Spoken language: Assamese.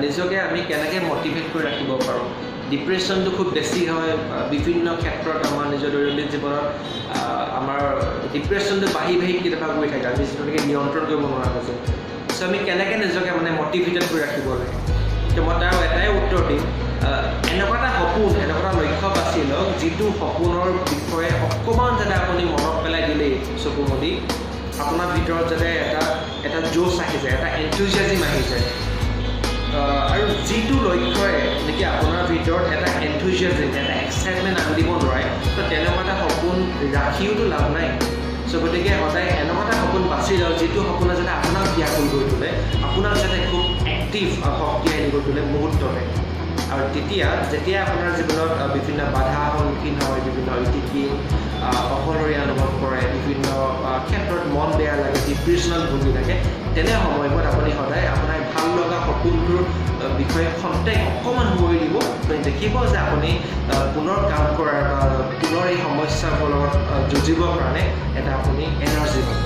নিজকে আমি কেনেকৈ মটিভেট কৰি ৰাখিব পাৰোঁ ডিপ্ৰেশ্যনটো খুব বেছি হয় বিভিন্ন ক্ষেত্ৰত আমাৰ নিজৰ দৈনন্দিন জীৱনত আমাৰ ডিপ্ৰেশ্যনটো বাঢ়ি কেতিয়াবা গৈ থাকে আমি যিটোলৈকে নিয়ন্ত্ৰণ কৰিব নোৱাৰা হৈছোঁ চ' আমি কেনেকৈ নিজকে মানে মটিভেটেড কৰি ৰাখিব লাগে তো মই তাৰ এটাই উত্তৰ দিম এনেকুৱা এটা সপোন এনেকুৱা এটা লক্ষ্য বাছি লওক যিটো সপোনৰ বিষয়ে অকণমান যাতে আপুনি মনত পেলাই দিলেই চকু মুদি আপোনাৰ ভিতৰত যাতে এটা জোচ আহি যায় এটা এনথুজিয়াজিম আহি যায় আৰু যিটো লক্ষ্যই নেকি আপোনাৰ ভিতৰত এটা এনথুজিয়াজিম এটা এক্সাইটমেণ্ট আনি দিব নোৱাৰে তো তেনেকুৱা এটা সপোন ৰাখিওতো লাভ নাই চ' গতিকে সদায় এনেকুৱা এটা সপোন বাছি লওক যিটো সপোনে যাতে আপোনাক ব্যাকুল কৰি তোলে আপোনাক যাতে খুব এক্টিভ শক্তিশালী কৰি তোলে মুহূৰ্ততে আৰু যেতিয়া আপোনাৰ জীৱনত বিভিন্ন বাধাৰ সন্মুখীন হয় বিভিন্ন ইতিকিং অকলশৰীয়া অনুভৱ কৰে বিভিন্ন ক্ষেত্ৰত মন বেয়া লাগে ডিপ্ৰেশ্যনত ভুগি থাকে তেনে সময়ত আপুনি সদায় আপোনাৰ ভাল লগা সপোনটোৰ বিষয়ে খন্তেক অকণমান সময় দিব আপুনি দেখিব যে আপুনি পুনৰ কাম কৰাৰ বা পুনৰ এই সমস্যাবোৰৰ লগত যুঁজিবৰ কাৰণে এটা আপুনি এনাৰ্জি পাব